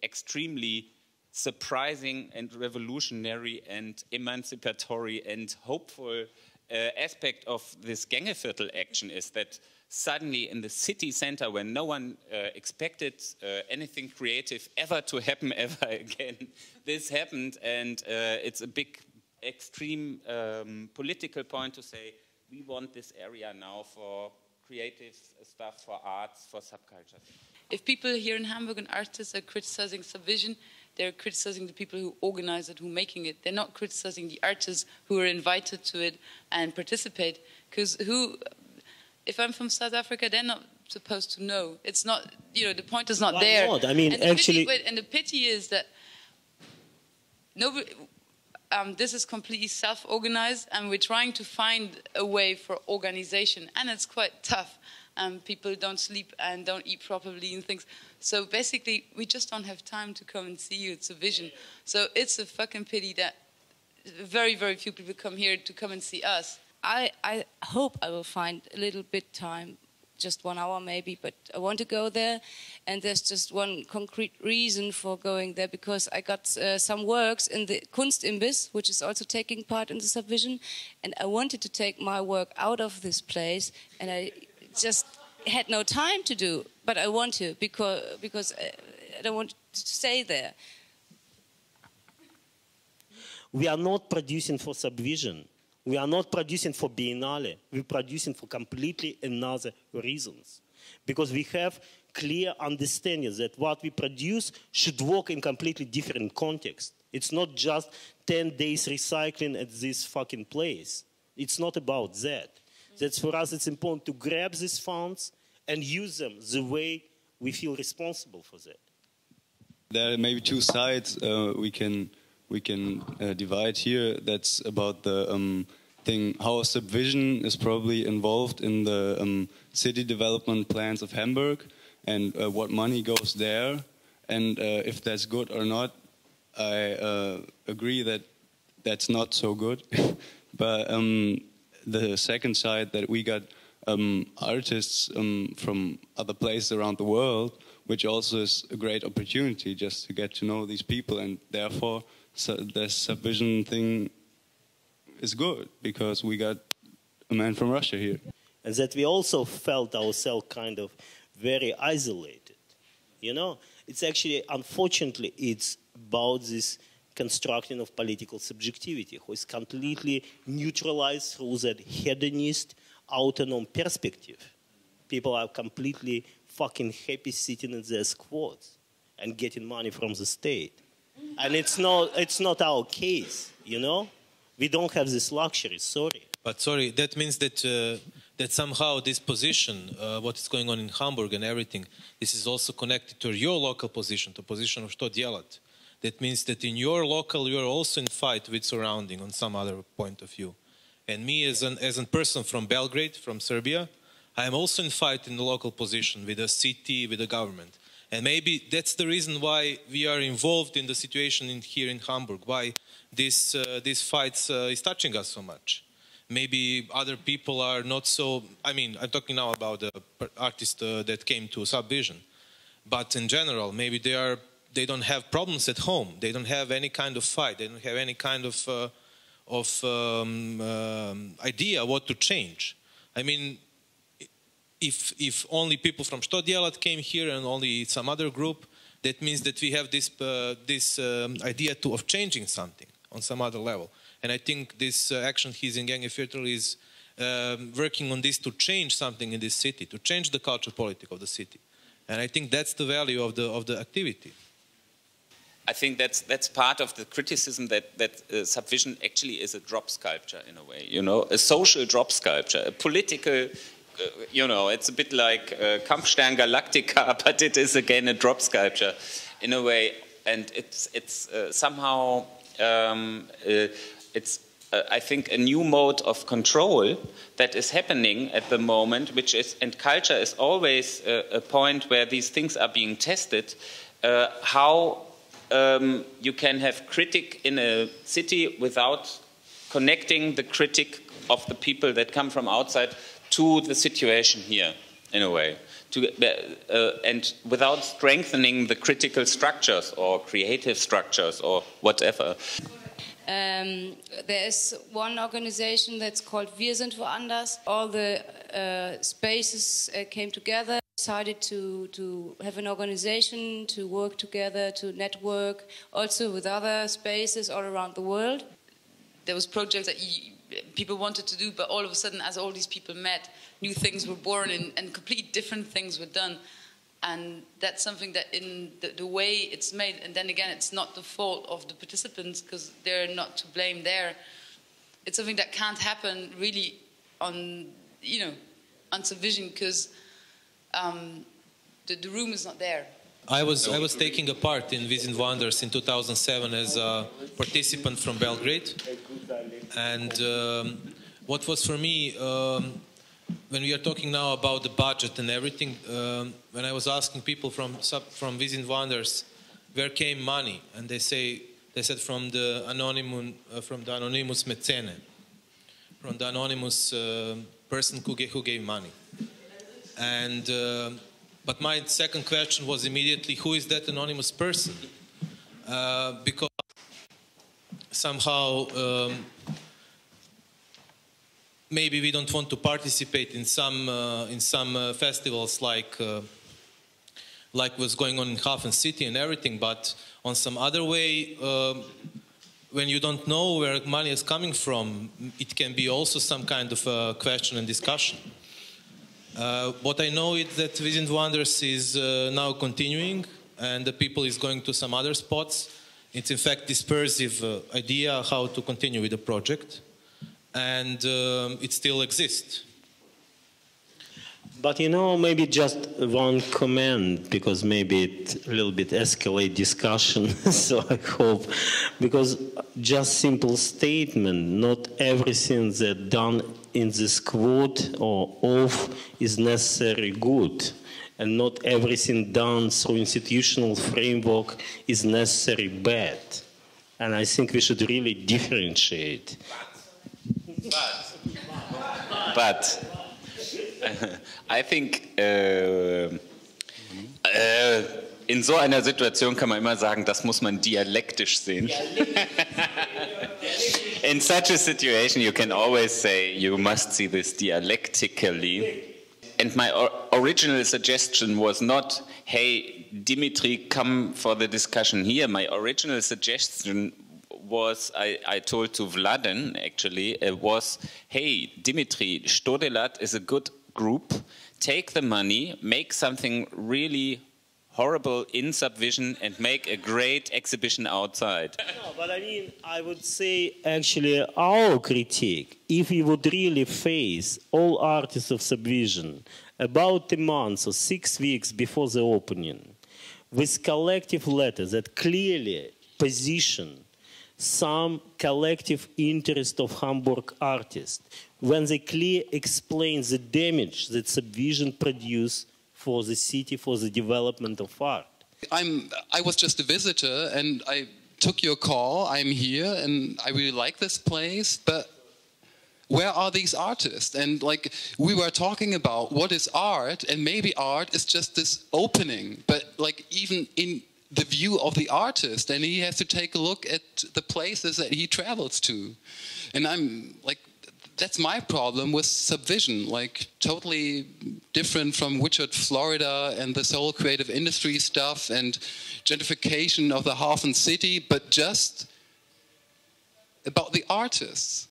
extremely surprising and revolutionary and emancipatory and hopeful aspect of this gaengeviertel action is that suddenly in the city center, when no one expected anything creative ever to happen ever again, this happened, and it's a big, extreme political point to say, we want this area now for creative stuff, for arts, for subculture. If people here in Hamburg and artists are criticizing Subvision, they're criticizing the people who organize it, who are making it. They're not criticizing the artists who are invited to it and participate. Because if I'm from South Africa, they're not supposed to know. It's not, you know, the point is not Why there. not? I mean, and actually... and the pity is that nobody... this is completely self-organized, and we're trying to find a way for organization, and it's quite tough. People don't sleep and don't eat properly and things. So basically, we just don't have time to come and see you. It's a vision. So it's a fucking pity that very, very few people come here to come and see us. I hope I will find a little bit time, just 1 hour maybe, but I want to go there. And there's just one concrete reason for going there, because I got some works in the Kunstimbiss, which is also taking part in the Subvision. And I wanted to take my work out of this place, and I just had no time to do, but I want to, because I don't want to stay there. We are not producing for Subvision. We are not producing for Biennale. We're producing for completely another reasons. Because we have clear understanding that what we produce should work in completely different context. It's not just 10 days recycling at this fucking place. It's not about that. That's for us, it's important to grab these funds and use them the way we feel responsible for that. There are maybe two sides we can divide here. That's about the thing how Subvision is probably involved in the city development plans of Hamburg, and what money goes there, and if that's good or not. I agree that that's not so good, but the second side, that we got artists from other places around the world, which also is a great opportunity just to get to know these people, and therefore the Subvision thing is good, because we got a man from Russia here. And that we also felt ourselves kind of very isolated. You know, it's actually, unfortunately, it's about this constructing of political subjectivity, who is completely neutralized through that hedonist, autonomous perspective. People are completely fucking happy sitting in their squads and getting money from the state. And it's not our case, you know? We don't have this luxury, sorry. But sorry, that means that, that somehow this position, what is going on in Hamburg and everything, this is also connected to your local position, the position of Što dělat. That means that in your local, you are also in fight with surrounding on some other point of view. And me as a person from Belgrade, from Serbia, I am also in fight in the local position with the city, with the government. And maybe that's the reason why we are involved in the situation here in Hamburg, why this fight is touching us so much. Maybe other people are not so, I mean, I'm talking now about the artists that came to Subvision. But in general, maybe they don't have problems at home. They don't have any kind of fight. They don't have any kind of idea what to change. I mean, if only people from Što dělat came here and only some other group, that means that we have this idea of changing something on some other level. And I think this action he's in gaengeviertel is working on this to change something in this city, to change the culture politic of the city. And I think that's the value of the activity. I think that's part of the criticism that Subvision actually is a drop sculpture in a way, you know, a social drop sculpture, a political, you know, it's a bit like Kampfstern Galactica, but it is again a drop sculpture in a way, and it's somehow it's I think a new mode of control that is happening at the moment, which is, and culture is always a point where these things are being tested, how you can have critic in a city without connecting the critic of the people that come from outside to the situation here, in a way. and without strengthening the critical structures or creative structures or whatever. There is one organization that's called Wir sind woanders. All the spaces came together, decided to have an organization, to work together, to network, also with other spaces all around the world. There was projects that people wanted to do, but all of a sudden, as all these people met, new things were born and completely different things were done. And that's something that in the way it's made, and then again, it's not the fault of the participants because they're not to blame there. It's something that can't happen really on, on Subvision because the room is not there. I was taking a part in Wir sind woanders in 2007 as a participant from Belgrade, and what was for me. When we are talking now about the budget and everything, when I was asking people from Wir sind woanders, where came money, and they said from the anonymous Mäzene, from the anonymous person who gave money. And but my second question was immediately, who is that anonymous person? Because somehow. Maybe we don't want to participate in some festivals like what's going on in Hafen City and everything, but on some other way, when you don't know where money is coming from, it can be also some kind of question and discussion. What I know is that Wir sind woanders is now continuing, and the people is going to some other spots. It's in fact dispersive idea how to continue with the project. And it still exists. But maybe just one comment, because maybe it a little bit escalate discussion, so I hope, because just simple statement, not everything that done in this quote or off is necessarily good, and not everything done through institutional framework is necessarily bad. And I think we should really differentiate. But I think in so einer Situation kann man immer sagen, das muss man dialektisch sehen. In such a situation you can always say you must see this dialectically. And my original suggestion was not, hey, Dmitri, come for the discussion here. My original suggestion was, I told to Vladen actually, was, hey, Dmitri, Stodelat is a good group. Take the money, make something really horrible in Subvision and make a great exhibition outside. No, but I would say actually our critique, if we would really face all artists of Subvision about a month or 6 weeks before the opening, with collective letters that clearly position some collective interest of Hamburg artists, when they clearly explain the damage that Subvision produced for the city, for the development of art. I was just a visitor and I took your call, I'm here and I really like this place, but where are these artists? And like we were talking about what is art, and maybe art is just this opening, but like even in the view of the artist, and he has to take a look at the places that he travels to. And I'm like, that's my problem with Subvision, like totally different from Wichita, Florida and this whole creative industry stuff and gentrification of the Hafen City, but just about the artists.